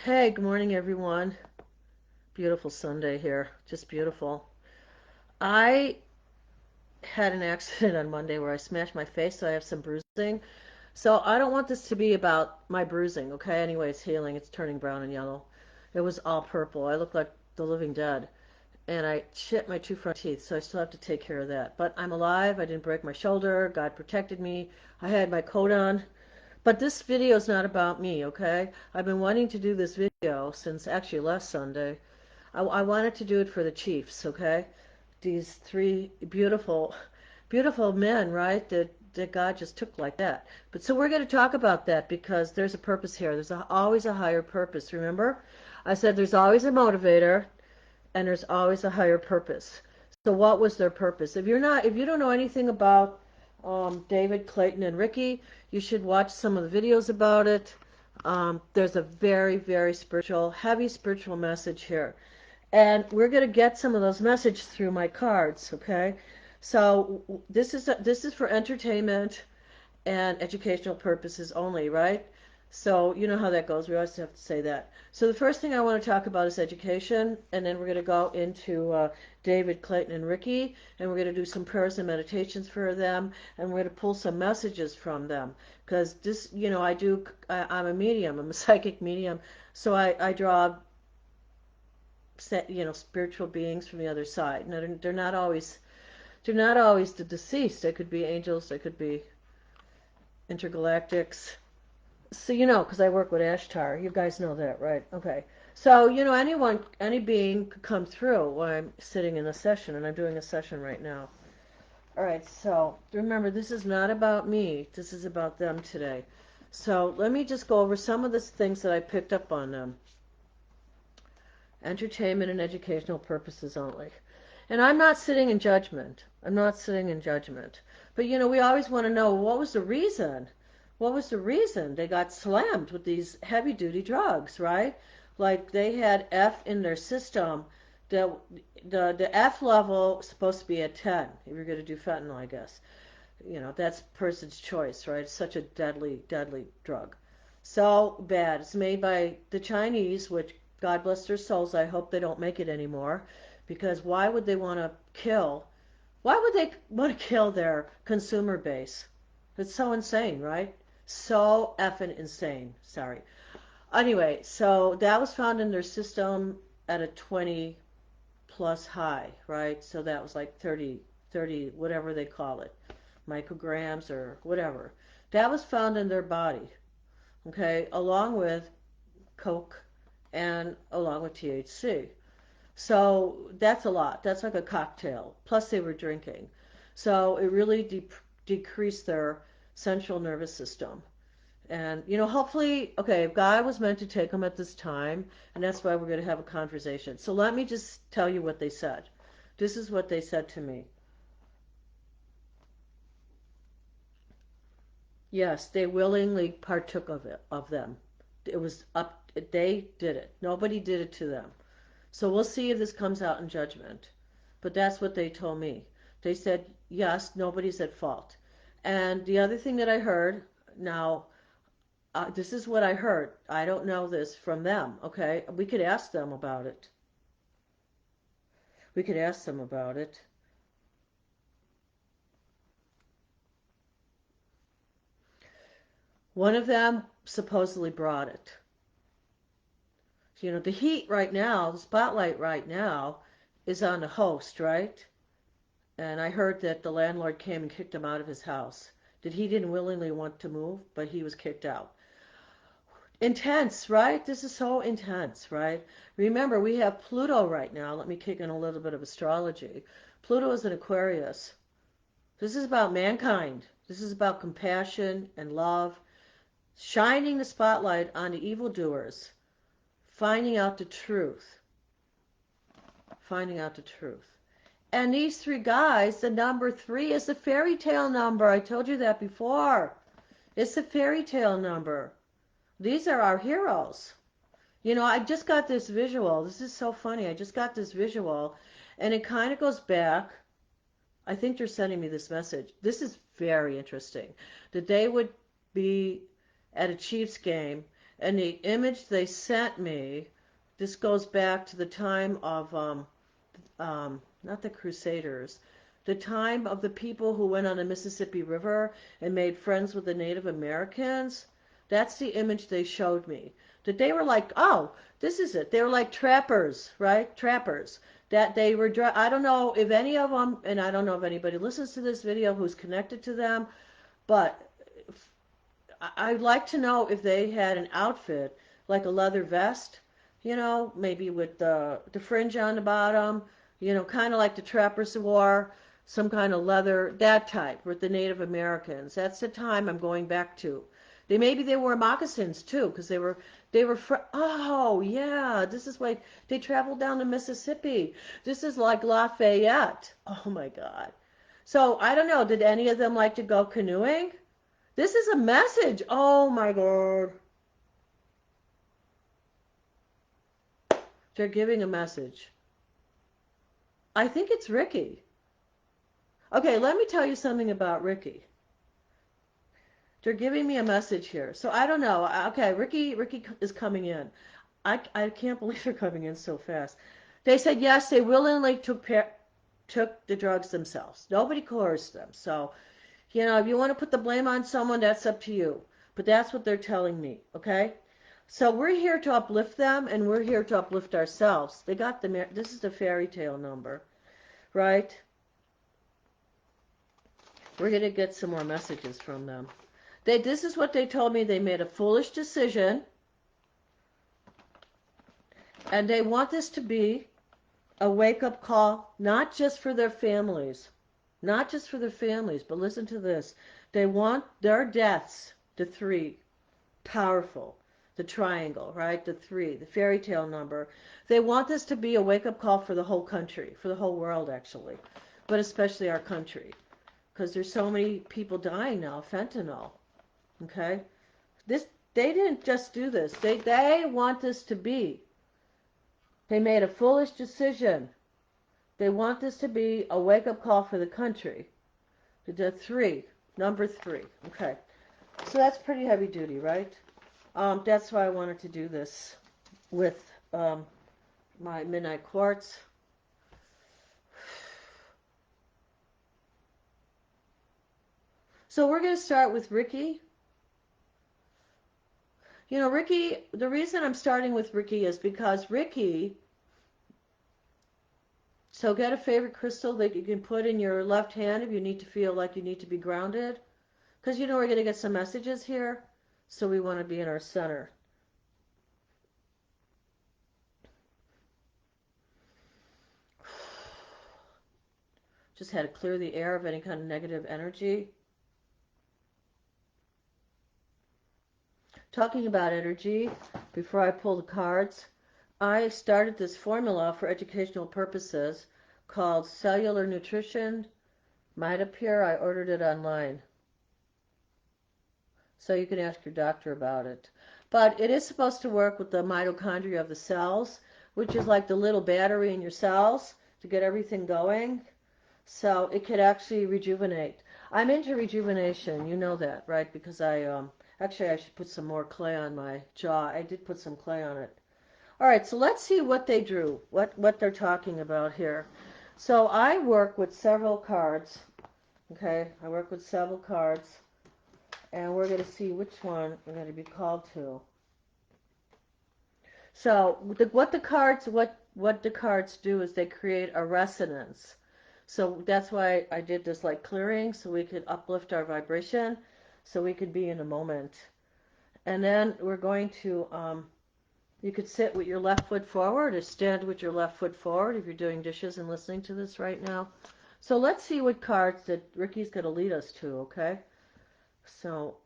Hey, good morning, everyone. Beautiful Sunday here. Just beautiful. I had an accident on Monday where I smashed my face, so I have some bruising. So I don't want this to be about my bruising, okay? Anyway, it's healing. It's turning brown and yellow. It was all purple. I look like the living dead. And I chipped my two front teeth, so I still have to take care of that. But I'm alive. I didn't break my shoulder. God protected me. I had my coat on. But this video is not about me, okay? I've been wanting to do this video since actually last Sunday. I wanted to do it for the Chiefs, okay? These three beautiful, beautiful men, right? That God just took like that. But so we're going to talk about that because there's a purpose here. There's always a higher purpose. Remember, I said there's always a motivator and there's always a higher purpose. So what was their purpose? If you don't know anything about David, Clayton, and Ricky, you should watch some of the videos about it. There's a very, very spiritual, heavy spiritual message here. And we're going to get some of those messages through my cards, okay? So this is for entertainment and educational purposes only, right? So you know how that goes. We always have to say that. So the first thing I want to talk about is education, and then we're going to go into David, Clayton, and Ricky, and we're going to do some prayers and meditations for them, and we're going to pull some messages from them. Because this, I'm a medium. I'm a psychic medium, so I draw spiritual beings from the other side. Now, they're not always the deceased. They could be angels. They could be intergalactics. So because I work with Ashtar, you guys know that, right? Okay. So any being could come through while I'm sitting in a session, and I'm doing a session right now. All right. So remember, this is not about me. This is about them today. So let me just go over some of the things that I picked up on them. Entertainment and educational purposes only. And I'm not sitting in judgment. I'm not sitting in judgment. But we always want to know what was the reason? What was the reason they got slammed with these heavy duty drugs, right? Like they had F in their system. The the F level is supposed to be at 10 if you're going to do fentanyl, I guess. That's person's choice, right? It's such a deadly, deadly drug. So bad. It's made by the Chinese, which God bless their souls. I hope they don't make it anymore. Because why would they want to kill their consumer base? It's so insane, right? So effing insane. Sorry. Anyway, so that was found in their system at a 20 plus high, right? So that was like 30, whatever they call it, micrograms or whatever. That was found in their body, okay, along with coke and along with THC. So that's a lot. That's like a cocktail. Plus they were drinking. So it really decreased their central nervous system. And, hopefully, okay, if God was meant to take them at this time, and that's why we're going to have a conversation. So let me just tell you what they said. This is what they said to me. Yes, they willingly partook of them. It was up, they did it. Nobody did it to them. So we'll see if this comes out in judgment. But that's what they told me. They said, yes, nobody's at fault. And the other thing that I heard, now, this is what I heard. I don't know this from them, okay? We could ask them about it. We could ask them about it. One of them supposedly brought it. The heat right now, the spotlight right now, is on the host, right? And I heard that the landlord came and kicked him out of his house. That he didn't willingly want to move, but he was kicked out. Intense, right? This is so intense, right? Remember, we have Pluto right now. Let me kick in a little bit of astrology. Pluto is in Aquarius. This is about mankind. This is about compassion and love, shining the spotlight on the evildoers, finding out the truth, finding out the truth. And these three guys, the number three is the fairy tale number. I told you that before. It's the fairy tale number. These are our heroes. I just got this visual. This is so funny. I just got this visual, and it kind of goes back. I think they're sending me this message. This is very interesting. That they would be at a Chiefs game, And the image they sent me, this goes back to the time of not the Crusaders, the time of the people who went on the Mississippi River and made friends with the Native Americans. That's the image they showed me. That they were like, oh, this is it. They were like trappers, right? Trappers. That they were, I don't know if any of them, and I don't know if anybody listens to this video who's connected to them, but I'd like to know if they had an outfit like a leather vest, maybe with the fringe on the bottom, kind of like the trappers wore, some kind of leather, that type with the Native Americans. That's the time I'm going back to. Maybe they wore moccasins too, because oh yeah, this is why they traveled down the Mississippi. This is like Lafayette. Oh my God. So I don't know. Did any of them like to go canoeing? This is a message. Oh my God. They're giving a message. I think it's Ricky. Okay, let me tell you something about Ricky. They're giving me a message here. So I don't know. Okay, Ricky is coming in. I can't believe they're coming in so fast. They said yes, they willingly took the drugs themselves. Nobody coerced them. So, if you want to put the blame on someone, that's up to you. But that's what they're telling me, okay? So we're here to uplift them, and we're here to uplift ourselves. This is the fairy tale number, right? We're going to get some more messages from them. This is what they told me. They made a foolish decision, and they want this to be a wake-up call, not just for their families, but listen to this. They want their deaths, the three, powerful, the triangle, right? The three, the fairy tale number. They want this to be a wake-up call for the whole country, for the whole world actually, but especially our country, because there's so many people dying now of fentanyl. Okay, they didn't just do this. They want this to be. They made a foolish decision. They want this to be a wake-up call for the country. The three, number three. Okay, so that's pretty heavy duty, right? That's why I wanted to do this with my midnight quartz. So we're going to start with Ricky. Ricky, the reason I'm starting with Ricky is because Ricky, so get a favorite crystal that you can put in your left hand if you need to feel like you need to be grounded. Because we're going to get some messages here, so we want to be in our center. Just had to clear the air of any kind of negative energy. Talking about energy, before I pull the cards, I started this formula for educational purposes called Cellular Nutrition. Might appear, I ordered it online. So you can ask your doctor about it. But it is supposed to work with the mitochondria of the cells, which is like the little battery in your cells to get everything going. So it could actually rejuvenate. I'm into rejuvenation, you know that, right? Because actually I should put some more clay on my jaw. I did put some clay on it. All right, so let's see what they drew, what they're talking about here. So I work with several cards, okay? I work with several cards, and we're going to see which one we're going to be called to. So what the cards do is they create a resonance. So that's why I did this like clearing, so we could uplift our vibration, so we could be in a moment. And then we're going to, you could sit with your left foot forward or stand with your left foot forward if you're doing dishes and listening to this right now. So let's see what cards that Ricky's going to lead us to, okay? So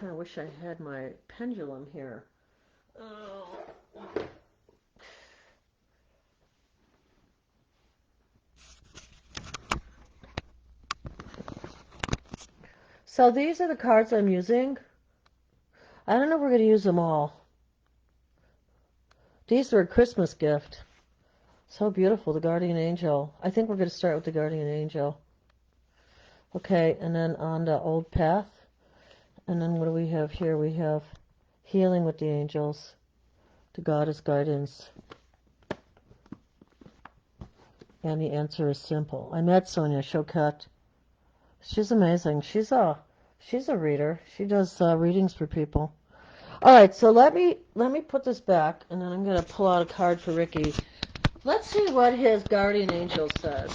I wish I had my pendulum here. Oh. So these are the cards I'm using. I don't know if we're going to use them all. These are a Christmas gift. So beautiful, the guardian angel. I think we're going to start with the guardian angel. Okay, and then on the old path. And then what do we have here? We have healing with the angels, the goddess guidance. And the answer is simple. I met Sonia Choquette. She's amazing. She's a reader. She does readings for people. All right, so let me put this back, and then I'm going to pull out a card for Ricky. Let's see what his guardian angel says.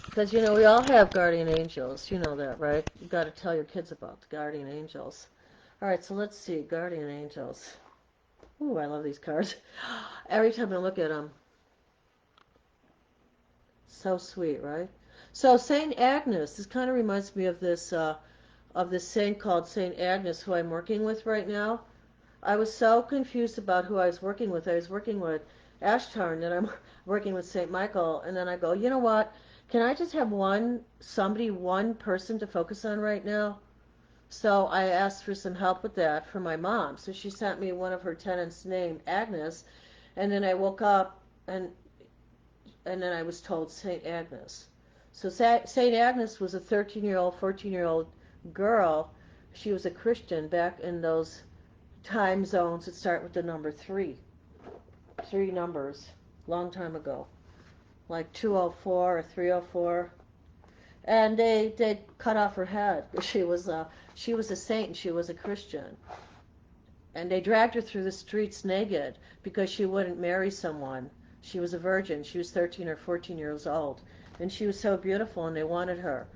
Because, we all have guardian angels. You know that, right? You've got to tell your kids about the guardian angels. All right, so let's see. Guardian angels. Ooh, I love these cards. Every time I look at them, so sweet, right? So Saint Agnes. This kind of reminds me of this saint called Saint Agnes, who I'm working with right now. I was so confused about who I was working with. I was working with Ashtar, and then I'm working with Saint Michael, and then I go, you know what? Can I just have one person to focus on right now? So I asked for some help with that for my mom. So she sent me one of her tenants named Agnes, and then I woke up and then I was told Saint Agnes. So Saint Agnes was a 13-year-old, 14-year-old girl. She was a Christian back in those time zones that start with the number three. Three numbers, long time ago, like 204 or 304. And they cut off her head. She was a saint and she was a Christian. And they dragged her through the streets naked because she wouldn't marry someone. She was a virgin. She was 13 or 14 years old. And she was so beautiful and they wanted her.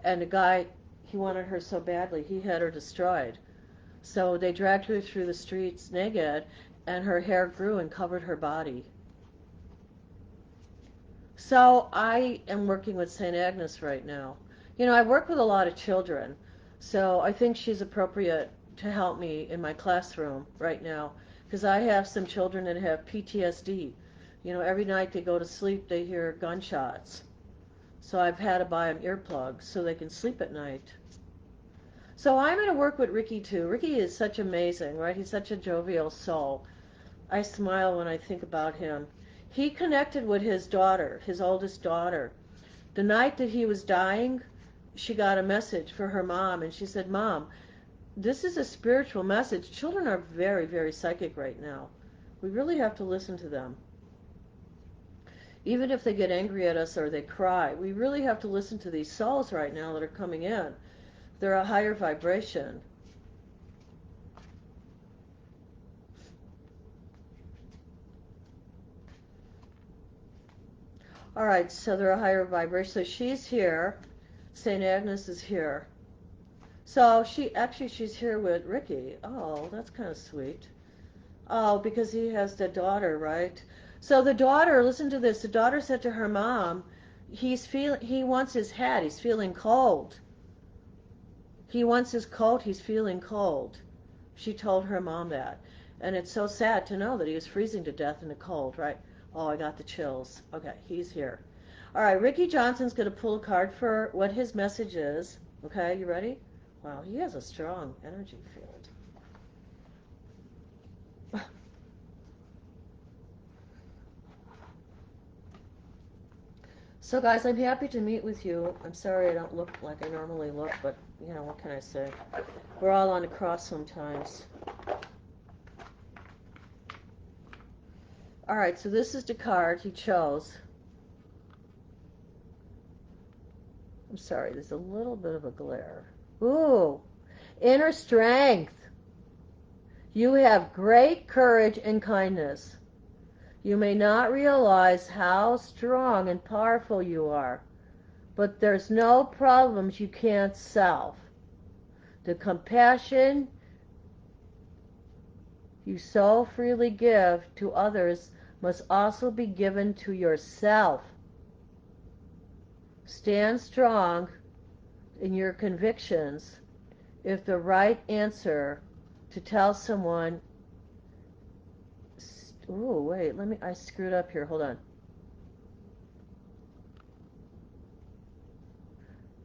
And the guy, he wanted her so badly, he had her destroyed. So they dragged her through the streets naked and her hair grew and covered her body. So I am working with St. Agnes right now. I work with a lot of children, so I think she's appropriate to help me in my classroom right now because I have some children that have PTSD. Every night they go to sleep, they hear gunshots. So I've had to buy them earplugs so they can sleep at night. So I'm going to work with Ricky too. Ricky is such amazing, right? He's such a jovial soul. I smile when I think about him. He connected with his daughter, his oldest daughter. The night that he was dying, she got a message for her mom, and she said, Mom, this is a spiritual message. Children are very, very psychic right now. We really have to listen to them. Even if they get angry at us or they cry, we really have to listen to these souls right now that are coming in. They're a higher vibration. All right, so they're a higher vibration. So she's here. St. Agnes is here. So she's here with Ricky. Oh, that's kind of sweet. Oh, because he has the daughter, right? So the daughter, listen to this. The daughter said to her mom, he wants his hat. He's feeling cold. He wants his coat. He's feeling cold. She told her mom that. And it's so sad to know that he was freezing to death in the cold, right? Oh, I got the chills. Okay, he's here. All right, Ricky Johnson's going to pull a card for what his message is. Okay, you ready? Wow, he has a strong energy field. So, guys, I'm happy to meet with you. I'm sorry I don't look like I normally look, but, what can I say? We're all on a cross sometimes. All right, so this is the card he chose. I'm sorry, there's a little bit of a glare. Ooh, inner strength. You have great courage and kindness. You may not realize how strong and powerful you are, but there's no problems you can't solve. The compassion you so freely give to others must also be given to yourself. Stand strong in your convictions. If the right answer to tell someone, oh wait, I screwed up here, hold on.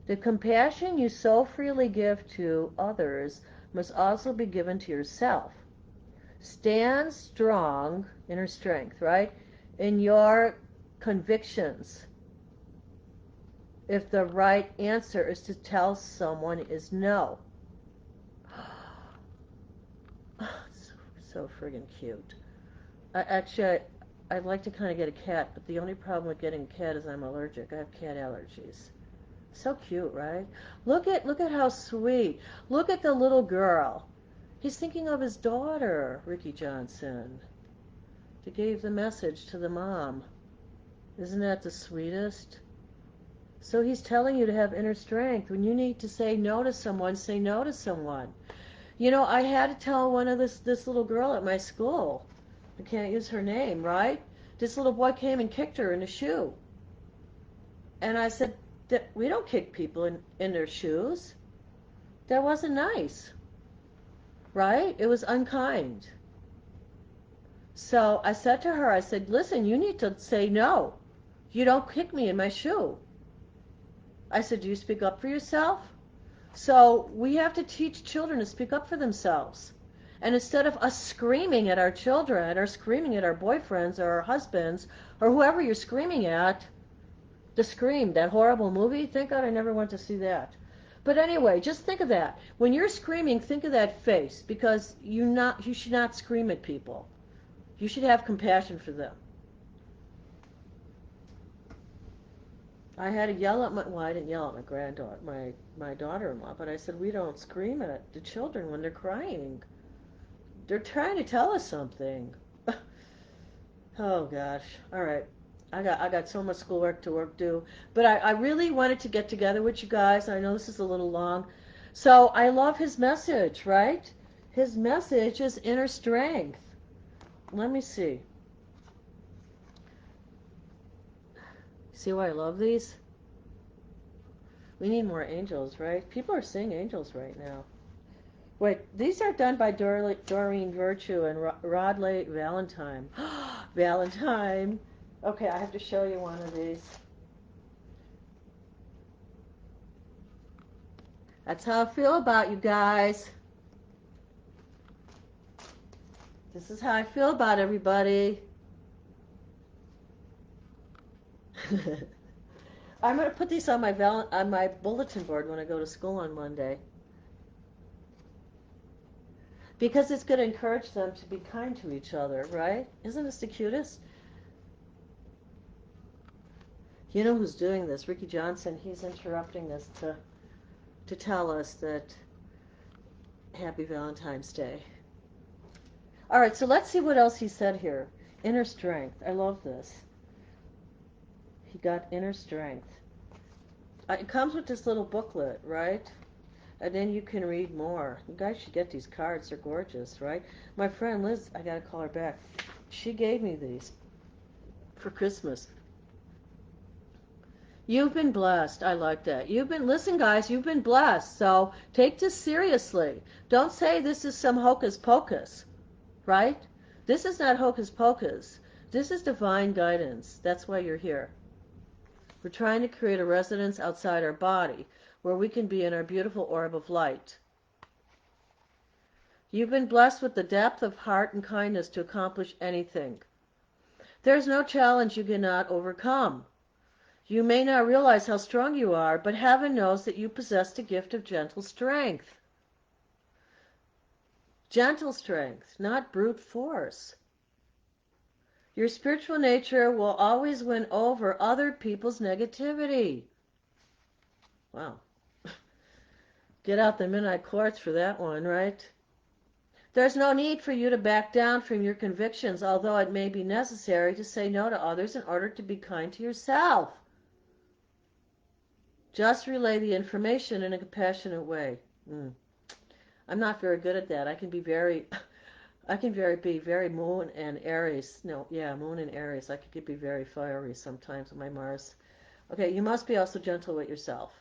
The compassion you so freely give to others must also be given to yourself. Stand strong, inner strength, right? In your convictions. if the right answer is to tell someone is no. so, so friggin' cute. I'd like to kind of get a cat, but the only problem with getting a cat is I'm allergic. I have cat allergies. So cute, right? Look at how sweet. Look at the little girl. He's thinking of his daughter, Ricky Johnson, to give the message to the mom. Isn't that the sweetest? So he's telling you to have inner strength. When you need to say no to someone, say no to someone. You know, I had to tell one of this little girl at my school. I can't use her name, right? This little boy came and kicked her in the shoe. And I said, that we don't kick people in their shoes. That wasn't nice, right? It was unkind. So I said to her, I said, listen, you need to say no. You don't kick me in my shoe. I said, do you speak up for yourself? So we have to teach children to speak up for themselves. And instead of us screaming at our children or screaming at our boyfriends or our husbands or whoever you're screaming at, the Scream, that horrible movie, thank God I never went to see that. But anyway, just think of that. When you're screaming, think of that face because you should not scream at people. You should have compassion for them. I had to yell at well, I didn't yell at my granddaughter, my daughter-in-law, but I said we don't scream at the children when they're crying. They're trying to tell us something. Oh gosh. All right. I got so much schoolwork to work do. But I really wanted to get together with you guys. I know this is a little long. So I love his message, right? His message is inner strength. Let me see. See why I love these? We need more angels, right? People are seeing angels right now. Wait, these are done by Doreen Virtue and Rodley Valentine. Valentine. Okay, I have to show you one of these. That's how I feel about you guys. This is how I feel about everybody. I'm going to put these on my bulletin board when I go to school on Monday because it's going to encourage them to be kind to each other, right? Isn't this the cutest? You know who's doing this? Ricky Johnson. He's interrupting this to tell us that Happy Valentine's Day. All right, so let's see what else he said here. Inner strength. I love this. He got inner strength. It comes with this little booklet, right? And then you can read more. You guys should get these cards. They're gorgeous, right? My friend Liz, I gotta call her back. She gave me these for Christmas. You've been blessed. I like that. Listen, guys, you've been blessed. So take this seriously. Don't say this is some hocus pocus, right? This is not hocus pocus. This is divine guidance. That's why you're here. We're trying to create a residence outside our body where we can be in our beautiful orb of light. You've been blessed with the depth of heart and kindness to accomplish anything. There's no challenge you cannot overcome. You may not realize how strong you are, but heaven knows that you possess the gift of gentle strength. Gentle strength, not brute force. Your spiritual nature will always win over other people's negativity. Wow. Get out the midnight courts for that one, right? There's no need for you to back down from your convictions, although it may be necessary to say no to others in order to be kind to yourself. Just relay the information in a compassionate way. I'm not very good at that. I can be very Moon and Aries. No, yeah, Moon and Aries. I could be very fiery sometimes with my Mars. Okay, you must be also gentle with yourself.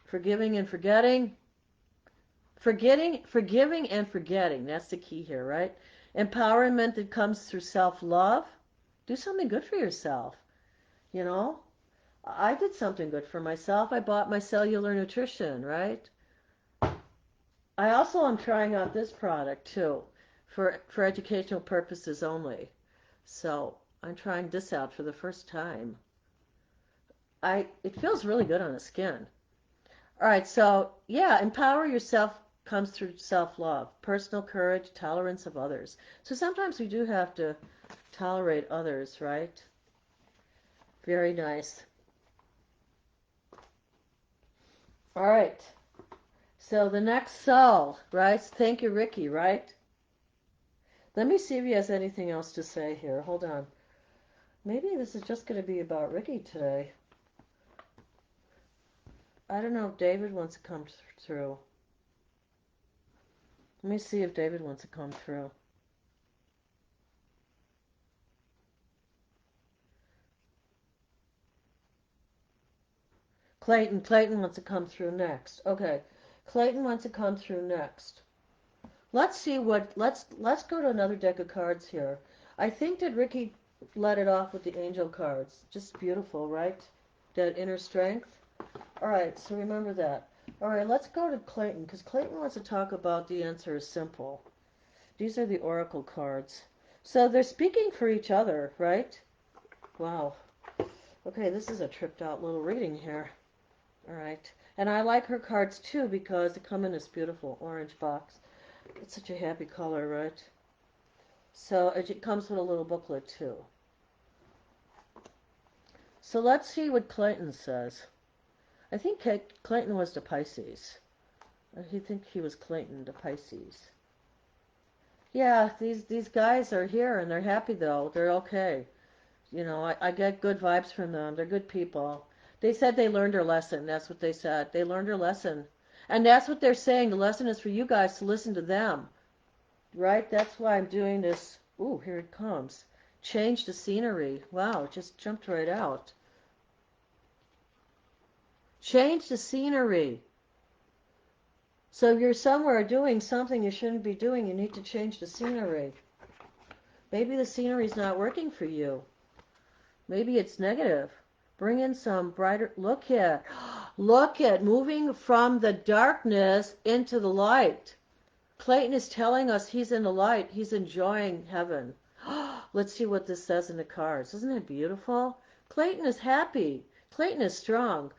Forgiving and forgetting. Forgiving and forgetting. That's the key here, right? Empowerment that comes through self-love. Do something good for yourself. You know, I did something good for myself. I bought my cellular nutrition, right? I also am trying out this product too, for educational purposes only. So I'm trying this out for the first time. it feels really good on the skin. All right, so yeah, empower yourself comes through self-love, personal courage, tolerance of others. So sometimes we do have to tolerate others, right? Very nice. All right. So the next soul, right? Thank you, Ricky, right? Let me see if he has anything else to say here. Hold on. Maybe this is just going to be about Ricky today. I don't know if David wants to come through. Let me see if David wants to come through. Clayton wants to come through next. Okay. Clayton wants to come through next. Let's see what let's go to another deck of cards here. I think that Ricky let it off with the angel cards. Just beautiful, right? That inner strength. All right, so remember that. All right, let's go to Clayton because Clayton wants to talk about the answer is simple. These are the oracle cards. So they're speaking for each other, right? Wow. Okay, this is a tripped out little reading here. All right. And I like her cards too because they come in this beautiful orange box. It's such a happy color, right? So it comes with a little booklet too. So let's see what Clayton says. I think Clayton was the Pisces. I think he was Clayton the Pisces. Yeah, these guys are here and they're happy though. They're okay. You know, I get good vibes from them. They're good people. They said they learned their lesson. That's what they said. They learned their lesson. And that's what they're saying. The lesson is for you guys to listen to them. Right? That's why I'm doing this. Ooh, here it comes. Change the scenery. Wow, it just jumped right out. Change the scenery. So if you're somewhere doing something you shouldn't be doing, you need to change the scenery. Maybe the scenery's not working for you. Maybe it's negative. Bring in some brighter. Look at moving from the darkness into the light. Clayton is telling us he's in the light. He's enjoying heaven. Let's see what this says in the cards. Isn't it beautiful? Clayton is happy. Clayton is strong.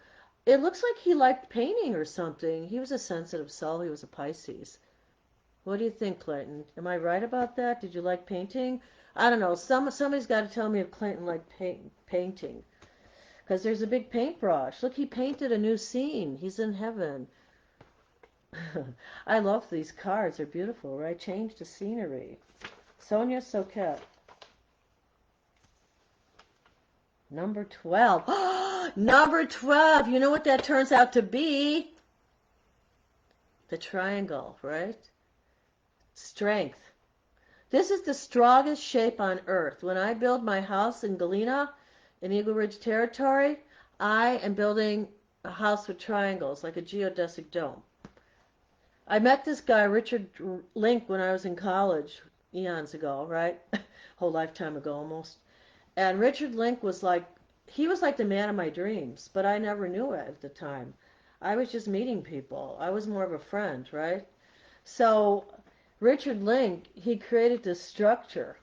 It looks like he liked painting or something. He was a sensitive soul. He was a Pisces. What do you think, Clayton? Am I right about that? Did you like painting? I don't know. Somebody's got to tell me if Clayton liked painting. Because there's a big paintbrush. Look, he painted a new scene. He's in heaven. I love these cards. They're beautiful, right? Change the scenery. Sonia Soquette. Number 12. Number 12. You know what that turns out to be? The triangle, right? Strength. This is the strongest shape on earth. When I build my house in Galena, in Eagle Ridge Territory, I am building a house with triangles, like a geodesic dome. I met this guy, Richard Link, when I was in college, eons ago, right? Whole lifetime ago almost. And Richard Link he was like the man of my dreams, but I never knew it at the time. I was just meeting people. I was more of a friend, right? So Richard Link, he created this structure,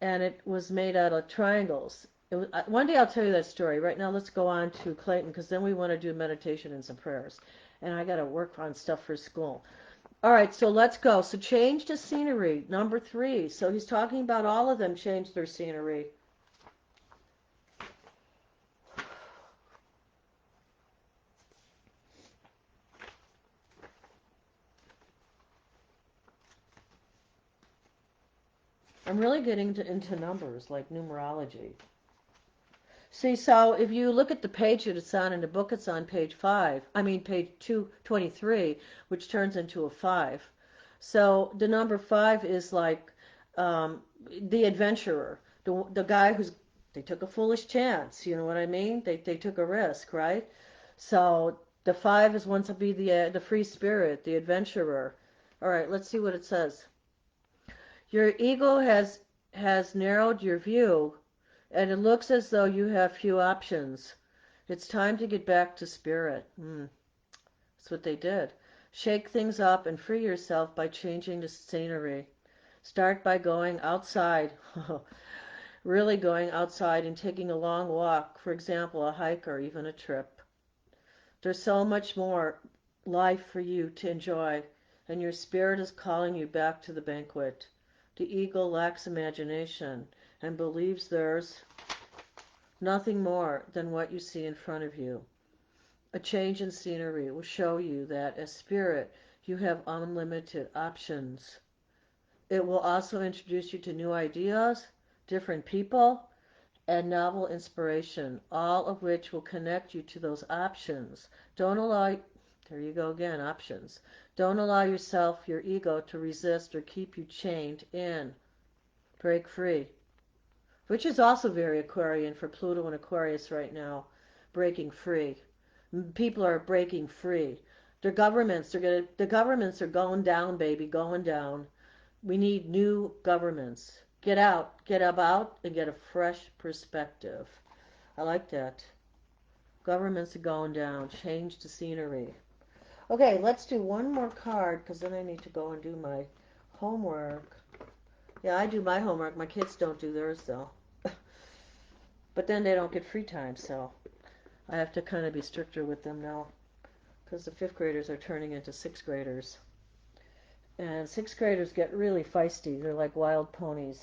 and it was made out of triangles. One day I'll tell you that story. Right now, let's go on to Clayton, because then we want to do meditation and some prayers. And I got to work on stuff for school. All right, so let's go. So change the scenery, number 3. So he's talking about all of them change their scenery. I'm really getting into numbers, like numerology. See, so if you look at the page that it's on in the book, it's on page 5. I mean, page 223, which turns into a 5. So the number 5 is like the adventurer, the guy they took a foolish chance. You know what I mean? They took a risk, right? So the 5 is wants to be the free spirit, the adventurer. All right, let's see what it says. Your ego has narrowed your view, and it looks as though you have few options. It's time to get back to spirit. That's what they did. Shake things up and free yourself by changing the scenery. Start by going outside. really going outside and taking a long walk, for example, a hike or even a trip. There's so much more life for you to enjoy, and your spirit is calling you back to the banquet. The ego lacks imagination and believes there's nothing more than what you see in front of you. A change in scenery will show you that as spirit, you have unlimited options. It will also introduce you to new ideas, different people, and novel inspiration, all of which will connect you to those options. Don't allow, there you go again, options. Don't allow yourself, your ego, to resist or keep you chained in. Break free. Which is also very Aquarian for Pluto and Aquarius right now. Breaking free. People are breaking free. The governments are going down, baby, going down. We need new governments. Get out, get about, and get a fresh perspective. I like that. Governments are going down. Change the scenery. Okay, let's do one more card because then I need to go and do my homework. Yeah, I do my homework. My kids don't do theirs though. But then they don't get free time, so I have to kind of be stricter with them now because the fifth graders are turning into sixth graders. And sixth graders get really feisty. They're like wild ponies.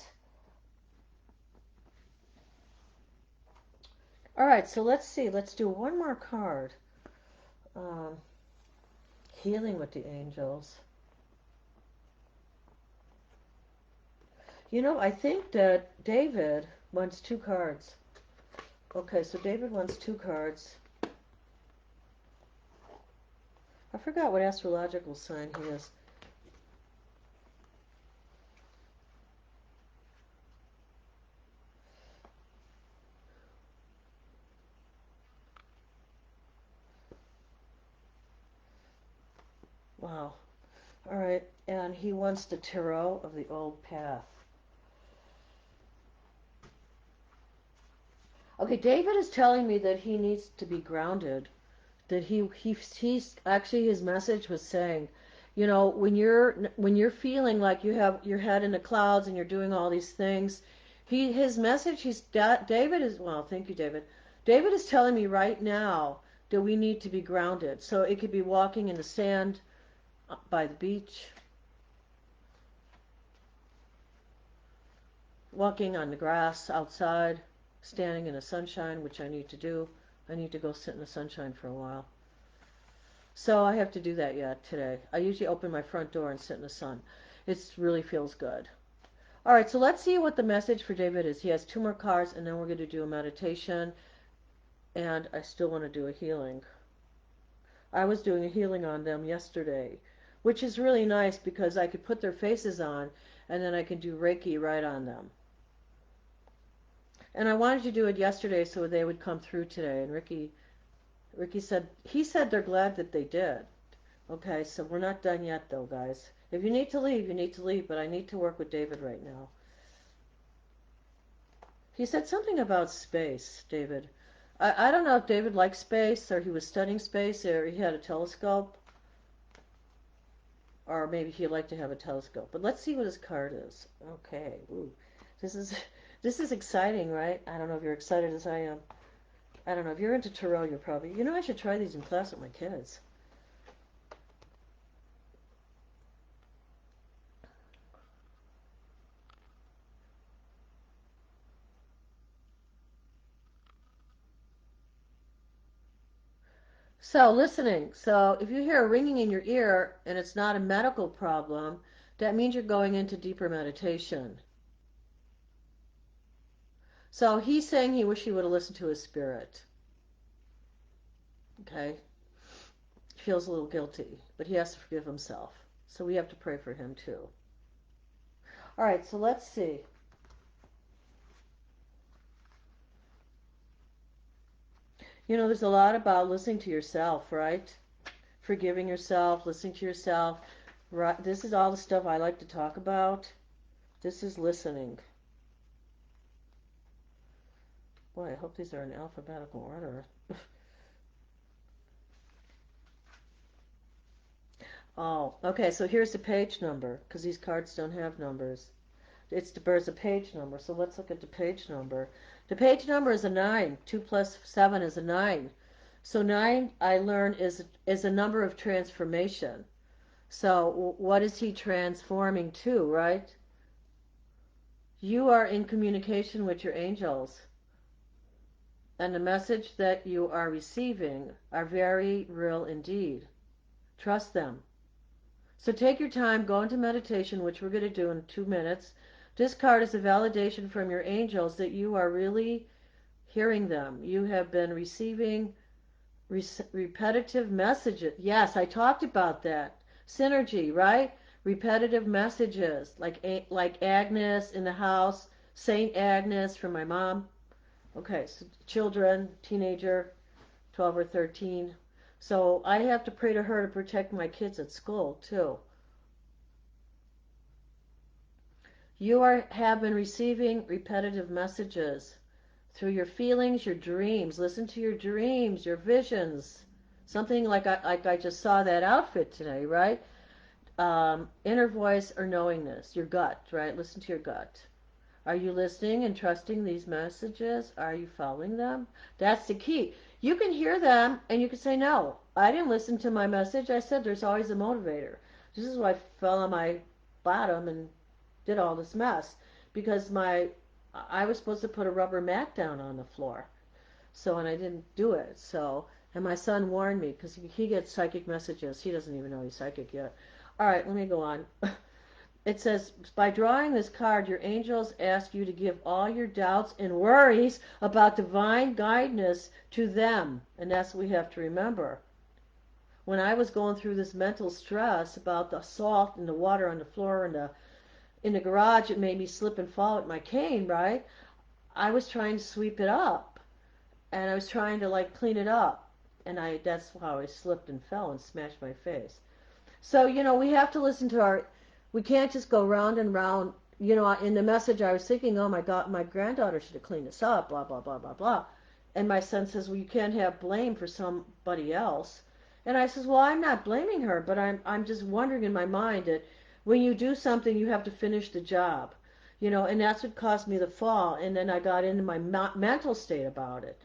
All right, so let's see. Let's do one more card. Um, Healing with the angels. You know, I think that David wants two cards. Okay, so David wants two cards. I forgot what astrological sign he is. Wow. All right, and he wants the tarot of the old path. Okay, David is telling me that he needs to be grounded. That he's actually his message was saying, you know, when you're feeling like you have your head in the clouds and you're doing all these things, his message he's got David is well, thank you, David. David is telling me right now that we need to be grounded. So it could be walking in the sand by the beach, walking on the grass outside, standing in the sunshine, which I need to do. I need to go sit in the sunshine for a while. So I have to do that yet today. I usually open my front door and sit in the sun. It really feels good. All right, so let's see what the message for David is. He has two more cards, and then we're going to do a meditation, and I still want to do a healing. I was doing a healing on them yesterday, which is really nice because I could put their faces on, and then I can do Reiki right on them. And I wanted to do it yesterday so they would come through today. And Ricky said he said they're glad that they did. Okay, so we're not done yet though, guys. If you need to leave, you need to leave, but I need to work with David right now. He said something about space, David. I don't know if David liked space or he was studying space or he had a telescope or maybe he'd like to have a telescope. But let's see what his card is. Okay. Ooh. This is this is exciting, right? I don't know if you're excited as I am. I don't know. If you're into tarot, you're probably... You know, I should try these in class with my kids. So, listening. So, if you hear a ringing in your ear and it's not a medical problem, that means you're going into deeper meditation. So, he's saying he wish he would have listened to his spirit. Okay? He feels a little guilty, but he has to forgive himself. So, we have to pray for him too. All right, so let's see. You know, there's a lot about listening to yourself, right? Forgiving yourself, listening to yourself. Right? This is all the stuff I like to talk about. This is listening. Boy, I hope these are in alphabetical order. Oh, okay, so here's the page number, because these cards don't have numbers. There's a page number. So let's look at the page number. The page number is a 9. 2 plus 7 is a 9. So 9, I learned, is a number of transformation. So what is he transforming to, right? You are in communication with your angels. And the message that you are receiving are very real indeed. Trust them. So take your time, go into meditation, which we're going to do in 2 minutes. This card is a validation from your angels that you are really hearing them. You have been receiving repetitive messages. Yes, I talked about that. Synergy, right? Repetitive messages, like Agnes in the house, Saint Agnes from my mom. Okay, so children, teenager, 12 or 13. So I have to pray to her to protect my kids at school too. Have been receiving repetitive messages through your feelings, your dreams. Listen to your dreams, your visions. Something like I just saw that outfit today, right? Inner voice or knowingness, your gut, right? Listen to your gut. Are you listening and trusting these messages? Are you following them? That's the key. You can hear them and you can say, no, I didn't listen to my message. I said there's always a motivator. This is why I fell on my bottom and did all this mess because I was supposed to put a rubber mat down on the floor. So, and I didn't do it. So, and my son warned me because he gets psychic messages. He doesn't even know he's psychic yet. All right, let me go on. It says, by drawing this card, your angels ask you to give all your doubts and worries about divine guidance to them. And that's what we have to remember. When I was going through this mental stress about the salt and the water on the floor and in the garage, it made me slip and fall with my cane, right? I was trying to sweep it up. And I was trying to clean it up. And that's how I slipped and fell and smashed my face. So, we have to listen to we can't just go round and round. In the message I was thinking, oh my God, my granddaughter should have cleaned this up, blah, blah, blah, blah, blah. And my son says, well, you can't have blame for somebody else. And I says, well, I'm not blaming her, but I'm just wondering in my mind that when you do something, you have to finish the job. And that's what caused me the fall. And then I got into my mental state about it.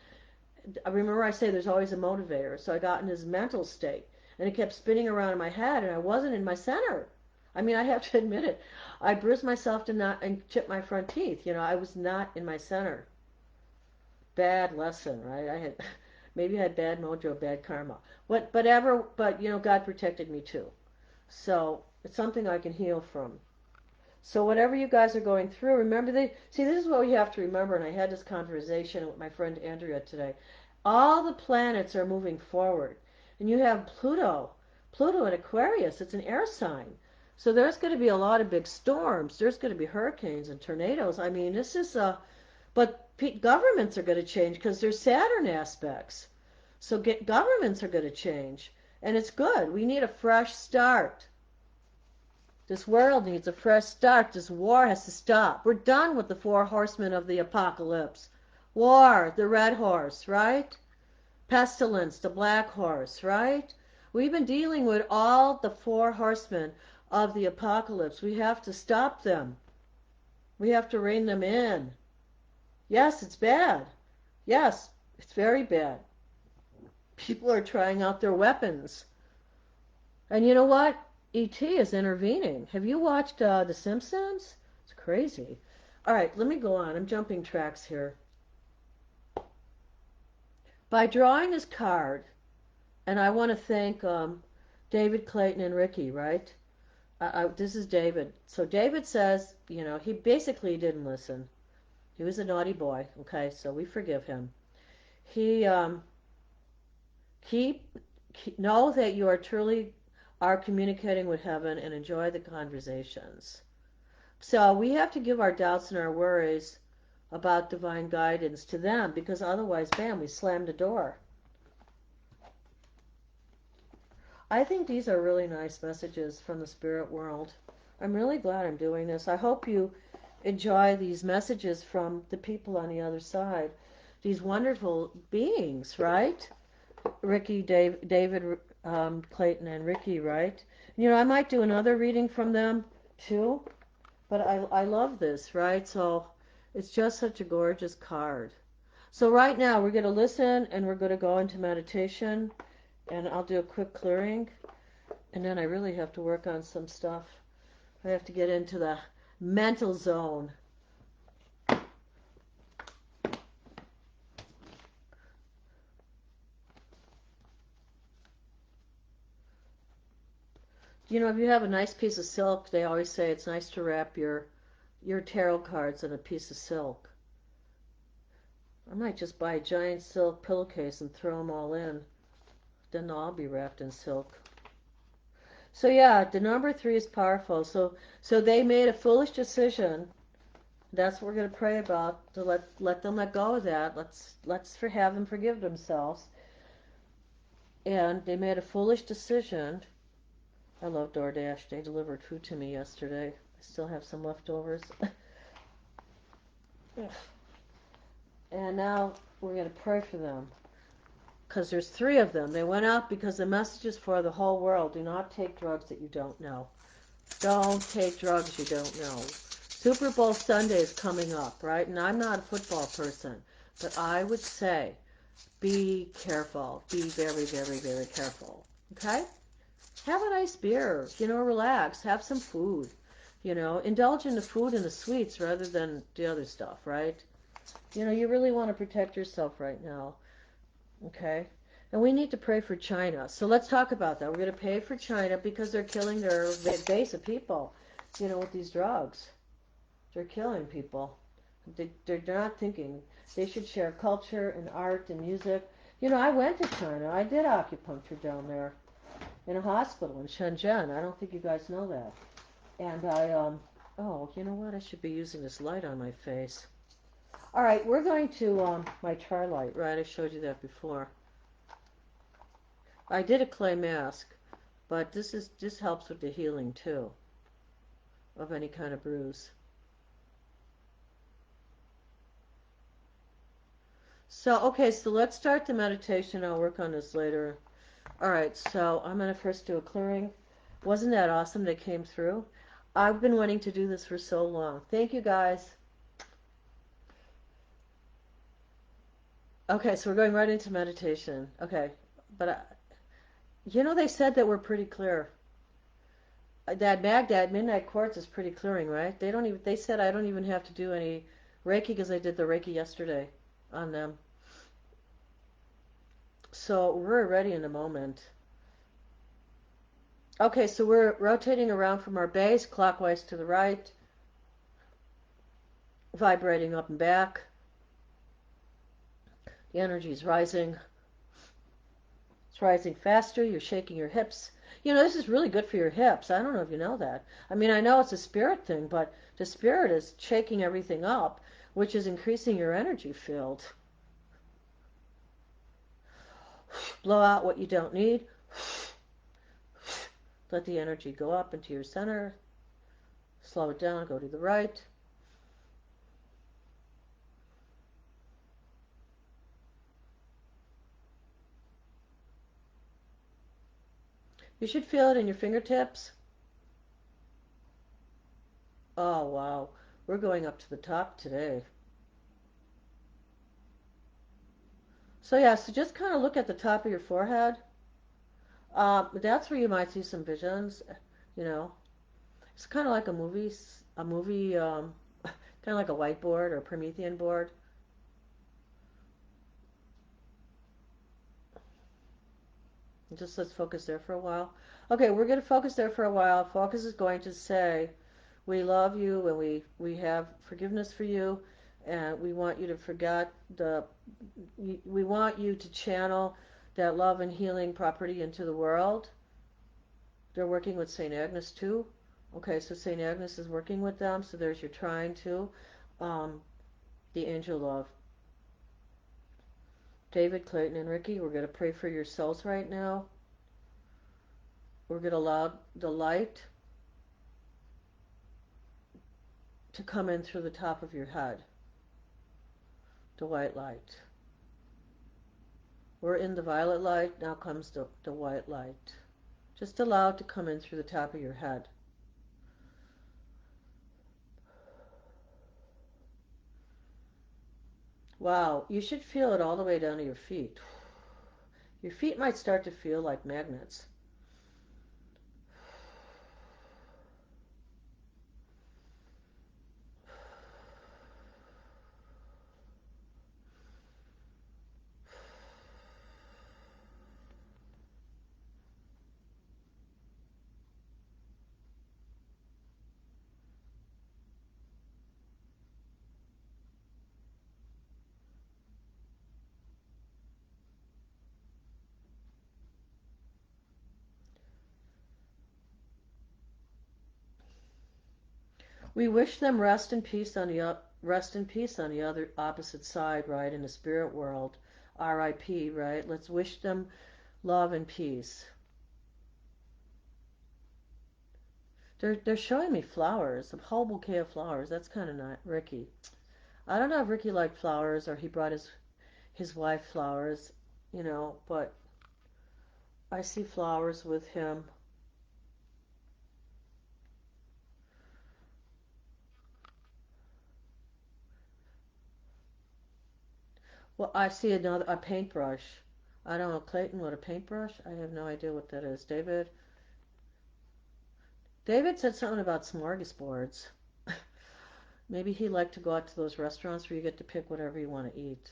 I remember I say there's always a motivator. So I got in this mental state. And it kept spinning around in my head, and I wasn't in my center. I mean, I have to admit it. I bruised myself and chipped my front teeth. I was not in my center. Bad lesson, right? Maybe I had bad mojo, bad karma. Whatever, but God protected me too. So it's something I can heal from. So whatever you guys are going through, remember see, this is what we have to remember, and I had this conversation with my friend Andrea today. All the planets are moving forward. And you have Pluto in Aquarius, it's an air sign. So there's going to be a lot of big storms. There's going to be hurricanes and tornadoes. I mean, but governments are going to change because there's Saturn aspects. So governments are going to change. And it's good. We need a fresh start. This world needs a fresh start. This war has to stop. We're done with the 4 horsemen of the apocalypse. War, the red horse, right? Pestilence, the black horse, right? We've been dealing with all the 4 horsemen of the apocalypse. We have to stop them. We have to rein them in. Yes, it's bad. Yes, it's very bad. People are trying out their weapons. And you know what? E.T. is intervening. Have you watched The Simpsons? It's crazy. All right, let me go on. I'm jumping tracks here. By drawing this card, and I want to thank David, Clayton, and Ricky, right? This is David. So David says, he basically didn't listen. He was a naughty boy, okay? So we forgive him. He know that you are truly are communicating with heaven and enjoy the conversations. So we have to give our doubts and our worries about divine guidance to them because otherwise, bam, we slam the door. I think these are really nice messages from the spirit world. I'm really glad I'm doing this. I hope you enjoy these messages from the people on the other side. These wonderful beings, right? Ricky, David, Clayton, and Ricky, right? I might do another reading from them too. But I love this, right? So it's just such a gorgeous card. So right now we're going to listen and we're going to go into meditation and I'll do a quick clearing and then I really have to work on some stuff. I have to get into the mental zone. You know, if you have a nice piece of silk, they always say it's nice to wrap your tarot cards in a piece of silk. I might just buy a giant silk pillowcase and throw them all in. Then they'll all be wrapped in silk. So yeah, the number three is powerful. So they made a foolish decision. That's what we're going to pray about. To let them let go of that. Let's have them forgive themselves. And they made a foolish decision. I love DoorDash. They delivered food to me yesterday. I still have some leftovers. And now we're going to pray for them. Because there's three of them. They went out because the message is for the whole world. Do not take drugs that you don't know. Don't take drugs you don't know. Super Bowl Sunday is coming up, right? And I'm not a football person, but I would say be careful. Be very, very, very careful. Okay? Have a nice beer. Relax. Have some food. Indulge in the food and the sweets rather than the other stuff, right? You really want to protect yourself right now. Okay? And we need to pray for China. So let's talk about that. We're going to pray for China because they're killing their base of people, with these drugs. They're killing people. They're not thinking. They should share culture and art and music. I went to China. I did acupuncture down there in a hospital in Shenzhen. I don't think you guys know that. And oh, you know what? I should be using this light on my face. All right, we're going to, my char light, right? I showed you that before. I did a clay mask, but this helps with the healing too of any kind of bruise. So let's start the meditation. I'll work on this later. All right, so I'm going to first do a clearing. Wasn't that awesome they came through? I've been wanting to do this for so long. Thank you, guys. Okay, so we're going right into meditation. Okay, but they said that we're pretty clear. That midnight quartz is pretty clearing, right? They said I don't even have to do any Reiki because I did the Reiki yesterday on them. So we're ready in a moment. Okay, so we're rotating around from our base clockwise to the right, vibrating up and back. The energy is rising. It's rising faster. You're shaking your hips. This is really good for your hips. I don't know if you know that. I mean, I know it's a spirit thing, but the spirit is shaking everything up, which is increasing your energy field. Blow out what you don't need. Let the energy go up into your center. Slow it down. Go to the right. You should feel it in your fingertips. Oh, wow. We're going up to the top today. So just kind of look at the top of your forehead. That's where you might see some visions. You know, it's kind of like a movie, kind of like a whiteboard or a Promethean board. Just let's focus there for a while. Okay, we're going to focus there for a while. Focus is going to say, we love you and we have forgiveness for you, and we want you to forget we want you to channel that love and healing property into the world. They're working with St. Agnes too. Okay, so St. Agnes is working with them, so there's your trying to. Um, the angel love. David, Clayton, and Ricky, we're going to pray for your souls right now. We're going to allow the light to come in through the top of your head, the white light. We're in the violet light, now comes the white light. Just allow it to come in through the top of your head. Wow, you should feel it all the way down to your feet. Your feet might start to feel like magnets. We wish them rest in peace on the other opposite side, right, in the spirit world. R.I.P., right? Let's wish them love and peace. They're showing me flowers, a whole bouquet of flowers. That's kind of not Ricky. I don't know if Ricky liked flowers or he brought his wife flowers, but I see flowers with him. Well, I see another a paintbrush. I don't know, Clayton, what a paintbrush? I have no idea what that is. David said something about smorgasbords. Maybe he liked to go out to those restaurants where you get to pick whatever you want to eat.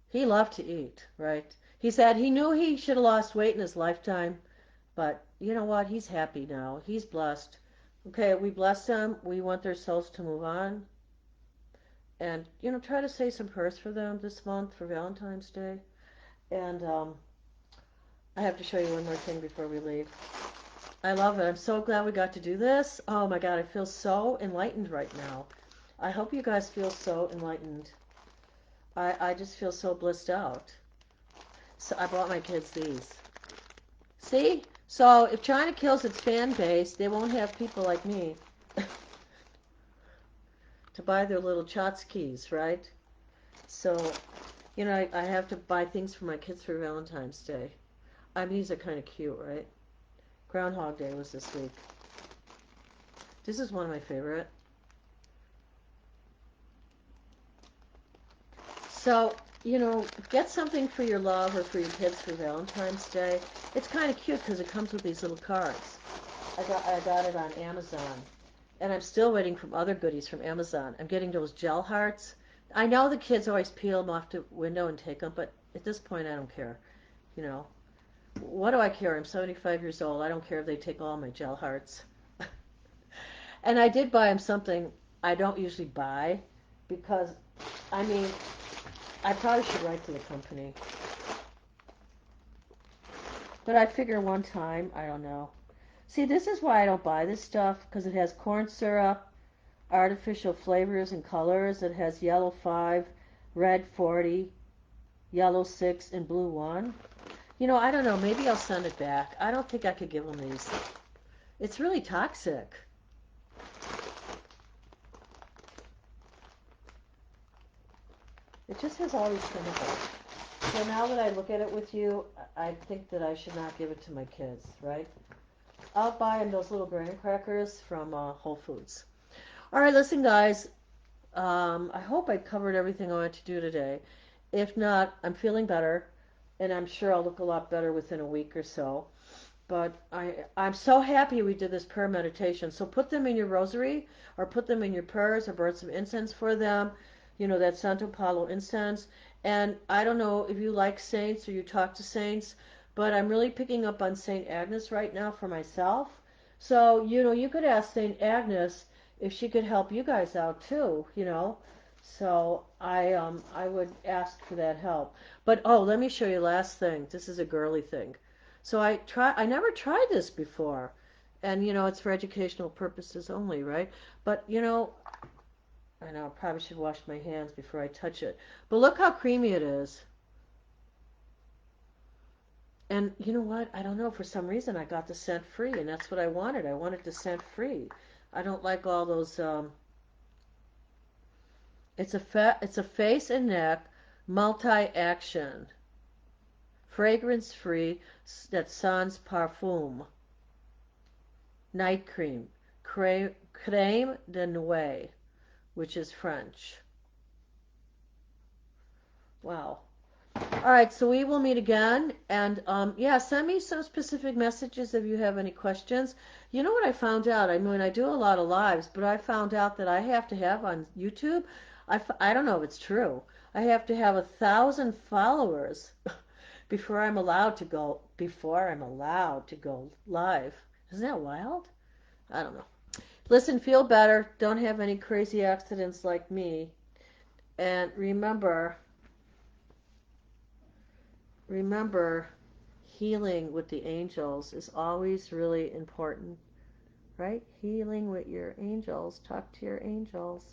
He loved to eat, right? He said he knew he should have lost weight in his lifetime, but you know what? He's happy now. He's blessed. Okay, we bless them. We want their souls to move on. And, try to say some prayers for them this month for Valentine's Day. And I have to show you one more thing before we leave. I love it. I'm so glad we got to do this. Oh my God, I feel so enlightened right now. I hope you guys feel so enlightened. I just feel so blissed out. So I bought my kids these. See? So if China kills its fan base, they won't have people like me to buy their little tchotchkes, right? So, I have to buy things for my kids for Valentine's Day. I mean, these are kind of cute, right? Groundhog Day was this week. This is one of my favorite. So, get something for your love or for your kids for Valentine's Day. It's kind of cute because it comes with these little cards. I got it on Amazon. And I'm still waiting for other goodies from Amazon. I'm getting those gel hearts. I know the kids always peel them off the window and take them, but at this point I don't care. You know, what do I care? I'm 75 years old. I don't care if they take all my gel hearts. And I did buy them something I don't usually buy because, I mean, I probably should write to the company. But I figure one time, I don't know. See, this is why I don't buy this stuff because it has corn syrup, artificial flavors and colors. It has yellow 5, red 40, yellow 6, and blue 1. I don't know. Maybe I'll send it back. I don't think I could give them these. It's really toxic. It just has all these chemicals. So now that I look at it with you, I think that I should not give it to my kids, right? I'll buy them those little graham crackers from Whole Foods. All right, listen, guys. I hope I covered everything I wanted to do today. If not, I'm feeling better, and I'm sure I'll look a lot better within a week or so. But I'm so happy we did this prayer meditation. So put them in your rosary, or put them in your prayers, or burn some incense for them. That Santo Paulo incense. And I don't know if you like saints or you talk to saints, but I'm really picking up on Saint Agnes right now for myself. So you could ask Saint Agnes if she could help you guys out too. So I would ask for that help. But oh, let me show you last thing. This is a girly thing. So I never tried this before. And it's for educational purposes only, right? But I know I probably should wash my hands before I touch it. But look how creamy it is. And you know what? I don't know. For some reason, I got the scent free, and that's what I wanted. I wanted the scent free. I don't like all those. It's a face and neck multi-action, fragrance-free. That's Sans Parfum night cream, creme de nuit, which is French. Wow. All right, so we will meet again. And yeah, send me some specific messages if you have any questions. You know what I found out? I mean, I do a lot of lives, but I found out that I have to have on YouTube, I don't know if it's true. I have to have 1,000 followers before I'm allowed to go live. Isn't that wild? I don't know. Listen, feel better. Don't have any crazy accidents like me. And remember, healing with the angels is always really important, right? Healing with your angels. Talk to your angels.